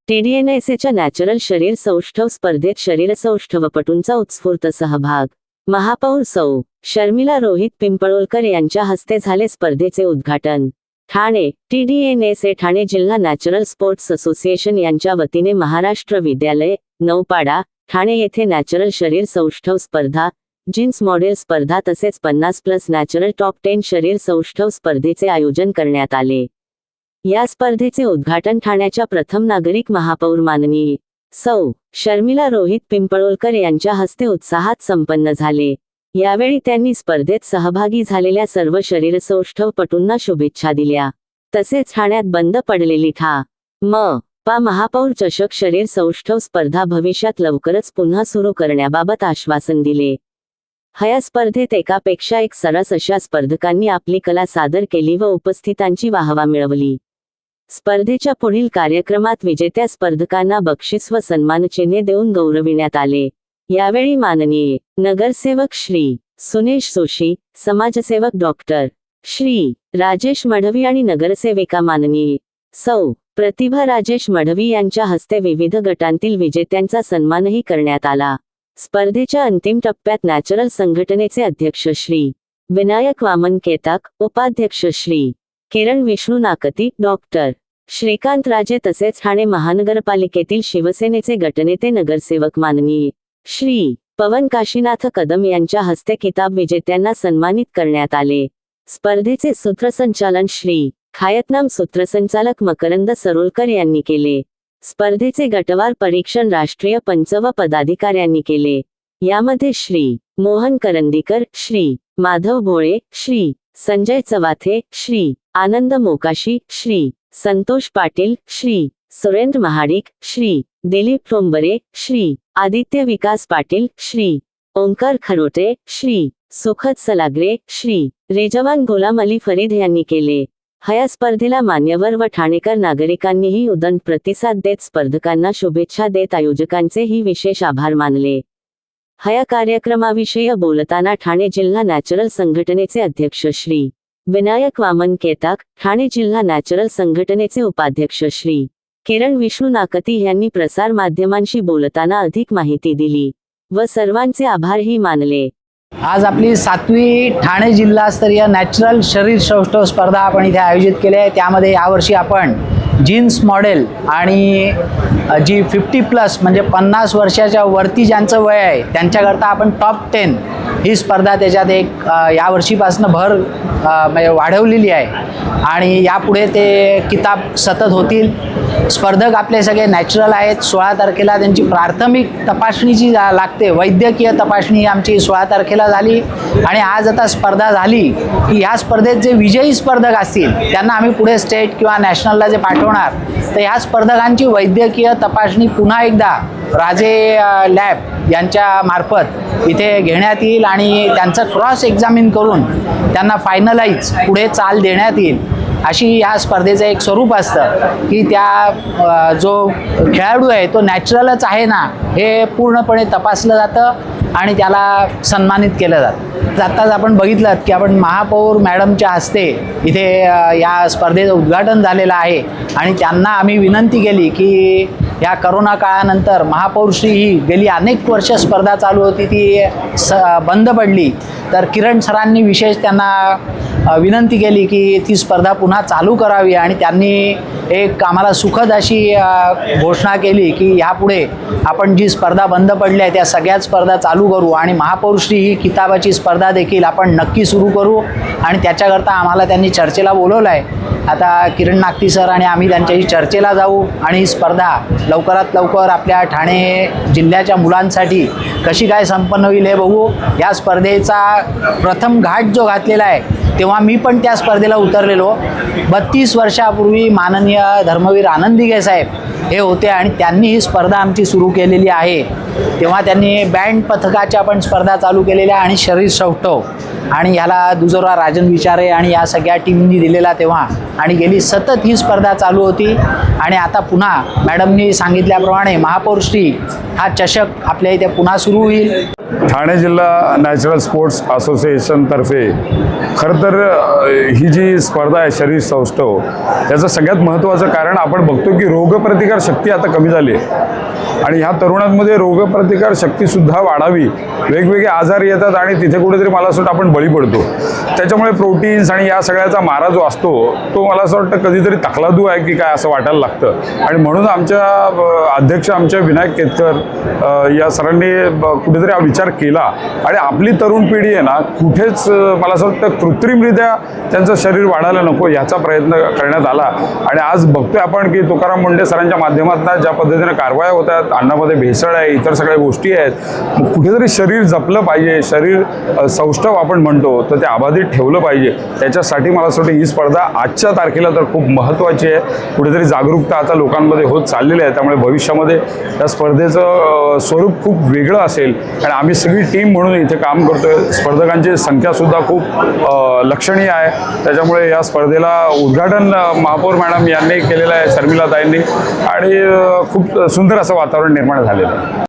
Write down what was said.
TDNSAच्या natural शरीर सौष्ठव स्पर्धेत शरीरसौष्ठवपटूंचा उत्स्फूर्त सहभाग. महापौर सौ. शर्मिला रोहित पिंपळोलकर यांच्या हस्ते झाले स्पर्धेचे उद्घाटन. ठाणे. TDNSA ठाणे जिल्हा नॅचरल स्पोर्ट्स असोसिएशन यांच्या वतीने महाराष्ट्र विद्यालय, नौपाडा, ठाणे येथे नॅचरल शरीर सौष्ठव स्पर्धा, जीन्स मॉडेल स्पर्धा तसेच 50+ नॅचरल टॉप 10 शरीर सौष्ठव स्पर्धेचे आयोजन करण्यात आले. या स्पर्धेचे उद्घाटन ठाण्याच्या प्रथम नागरिक महापौर माननीय सौ. शर्मिला रोहित पिंपळोलकर यांच्या हस्ते उत्साहात संपन्न झाले. यावेळी त्यांनी स्पर्धेत सहभागी झालेल्या सर्व शरीरसौष्ठवपटूंना शुभेच्छा दिल्या. तसेच ठाण्यात बंद पडलेली मा महापौर चषक शरीर सौष्ठव स्पर्धा भविष्यात लवकरच पुन्हा सुरू करण्याबाबत आश्वासन दिले. या स्पर्धेत एकापेक्षा एक सरस अशा स्पर्धकांनी आपली कला सादर केली व उपस्थितांची वाहवा मिळवली. स्पर्धेच्या पुढील कार्यक्रमात विजेत्या स्पर्धकांना बक्षीस व सन्मानचिन्हे देऊन गौरविण्यात आले. यावेळी माननीय नगरसेवक श्री सुनेश जोशी, समाजसेवक डॉक्टर श्री राजेश मढवी आणि नगरसेविका माननीय सौ. प्रतिभा राजेश मढवी यांच्या हस्ते विविध गटांतील विजेत्यांचा सन्मानही करण्यात आला. स्पर्धेच्या अंतिम टप्प्यात नॅचरल संघटनेचे अध्यक्ष श्री विनायक वामन केताक, उपाध्यक्ष श्री किरण विष्णू नाकती, डॉक्टर श्रीकांत राजे तसेच ठाणे महानगरपालिकेतील शिवसेनेचे गटनेते नगरसेवक माननीय श्री पवन काशीनाथ कदम यांच्या हस्ते किताब विजेत्यांना सन्मानित करण्यात आले. स्पर्धेचे सूत्रसंचालन श्री खायतनाम सूत्रसंचालक मकरंद सरोलकर यांनी केले. स्पर्धेचे गटवार परीक्षण राष्ट्रीय पंच व पदाधिकाऱ्यांनी केले. यामध्ये श्री मोहन करंदीकर, श्री माधव भोळे, श्री संजय चवाथे, श्री आनंद मोकाशी, श्री संतोष पाटील, श्री सुरेंद्र महाडिक, श्री दिलीप ठोंबरे, श्री आदित्य विकास पाटील, श्री ओंकार खरोटे, श्री सुखद सलागरे, श्री रेजवान गुलाम अली फरीद यांनी केले. या स्पर्धेला मान्यवर व ठाणेकर नागरिकांनीही उदंड प्रतिसाद देत स्पर्धकांना शुभेच्छा देत आयोजकांचेही विशेष आभार मानले. या कार्यक्रमाविषयी बोलताना ठाणे जिल्हा नॅचरल संघटनेचे अध्यक्ष श्री विनायक वामन केताक, ठाणे जिल्हा नॅचरल संघटनेचे उपाध्यक्ष श्री किरण विष्णू नाकती यांनी प्रसार माध्यमांशी बोलताना अधिक माहिती दिली व सर्वांचे आभारही मानले. आज आपली 7वी ठाणे जिल्हास्तरीय नॅचरल शरीर सौष्ठव स्पर्धा आपण इथे आयोजित केली आहे. त्यामध्ये यावर्षी आपण जीन्स मॉडेल आणि जी 50+ म्हणजे 50 वर्षाच्या वरती ज्यांचं वय आहे त्यांच्याकरता आपण टॉप 10 ही स्पर्धा त्याच्यात एक यावर्षीपासून भर म्हणजे वाढवलेली आहे आणि यापुढे ते किताब सतत होतील. स्पर्धक आपले सगळे नॅचरल आहेत. 16 तारखेला त्यांची प्राथमिक तपासणीची लागते, वैद्यकीय तपासणी आमची 16 तारखेला झाली आणि आज आता स्पर्धा झाली की ह्या स्पर्धेत जे विजयी स्पर्धक असतील त्यांना आम्ही पुढे स्टेट किंवा नॅशनलला जे पाठवणार तर ह्या स्पर्धकांची वैद्यकीय तपासणी पुन्हा एकदा राजे लॅब यांच्या मार्फत इथे घेण्यात येईल आणि त्यांचं क्रॉस एक्झामिन करून त्यांना फायनलाइज पुढे चाल देण्यात येईल. अशी या स्पर्धेचं एक स्वरूप असतं की त्या जो खेळाडू आहे तो नॅचरलच आहे ना हे पूर्णपणे तपासलं जातं आणि त्याला सन्मानित केलं जातं. आत्ताच आपण बघितलं की आपण महापौर मॅडमच्या हस्ते इथे या स्पर्धेचं उद्घाटन झालेलं आहे आणि त्यांना आम्ही विनंती केली की या करोना काळानंतर महापौरश्री ही गेली अनेक वर्ष स्पर्धा चालू होती ती बंद पडली तर किरण सरांनी विशेष त्यांना विनंती केली की ती स्पर्धा पुन्हा चालू करावी आणि त्यांनी एक आम्हाला सुखद अशी घोषणा केली की यापुढे आपण जी स्पर्धा बंद पडली आहे त्या सगळ्याच स्पर्धा चालू करू आणि महापौरश्री ही किताबाची स्पर्धा देखील आपण नक्की सुरू करू आणि त्याच्याकरता आम्हाला त्यांनी चर्चेला बोलवलं आहे. आता किरण नागती सर आणि आम्ही त्यांच्याशी चर्चेला जाऊ आणि ही स्पर्धा लवकरात लवकर आपल्या ठाणे जिल्ह्याच्या मुलांसाठी कशी काय संपन्न होईल हे बघू. या स्पर्धेचा प्रथम घाट जो घातलेला आहे तेव्हा मी पण त्या स्पर्धेला उतरलेलो. 32 वर्षापूर्वी माननीय धर्मवीर आनंदिगे साहेब हे होते आणि त्यांनी ही स्पर्धा आमची सुरू केलेली आहे. तेव्हा त्यांनी बँड पथकाच्या पण स्पर्धा चालू केलेल्या आणि शरीर सौष्ठव आणि ह्याला दुजोरा राजन विचारे आणि या सगळ्या टीमनी दिलेला तेव्हा आणि गेली सतत ही स्पर्धा चालू होती आणि आता पुन्हा मॅडमनी सांगितल्याप्रमाणे महापौरश्री हा चषक आपल्या इथे पुन्हा सुरू होईल. ठाणे जिल्हा नॅचरल स्पोर्ट्स असोसिएशनतर्फे खरं तर ही जी स्पर्धा आहे शरीर सौष्ठव, त्याचं सगळ्यात महत्त्वाचं कारण आपण बघतो की रोगप्रतिकार शक्ती आता कमी झाली आहे आणि ह्या तरुणांमध्ये रोगप्रतिकार शक्तीसुद्धा वाढावी, वेगवेगळे आजार येतात आणि तिथे कुठेतरी मला असं वाटतं आपण बळी पडतो. त्याच्यामुळे प्रोटीन्स आणि या सगळ्याचा मारा जो असतो तो मला असं वाटतं कधीतरी तकलादू आहे की काय असं वाटायला लागतं. आणि म्हणून आमच्या अध्यक्ष आमचे विनायक केतकर या सरांनी कुठेतरी हा विचार केला आणि आपली तरुण पिढी आहे ना कुठेच मला असं वाटतं कृत्रिमरित्या त्यांचं शरीर वाढायला नको याचा प्रयत्न करण्यात आला. आणि आज बघतोय आपण की तुकाराम मुंढे सरांच्या माध्यमातून ज्या पद्धतीने कारवाया होत आहेत, अन्नामध्ये भेसळ आहे, इतर सगळ्या गोष्टी आहेत, मग कुठेतरी शरीर जपलं पाहिजे, शरीर सौष्ठव आपण म्हणतो तर ते अबाधित ठेवलं पाहिजे. त्याच्यासाठी मला असं वाटतं ही स्पर्धा आजच्या तारखेला तर खूप महत्त्वाची आहे. कुठेतरी जागरूकता आता लोकांमध्ये होत चाललेली आहे, त्यामुळे भविष्यामध्ये या स्पर्धेचं स्वरूप खूप वेगळं असेल आणि आम्ही सगळी टीम म्हणून इथे काम करतोय. स्पर्धकांची संख्यासुद्धा खूप लक्षणीय आहे. त्याच्यामुळे या स्पर्धेला उद्घाटन महापौर मॅडम यांनी केलेलं आहे, शर्मिलाताईंनी, आणि खूप सुंदर असं वातावरण निर्माण झालेलं आहे.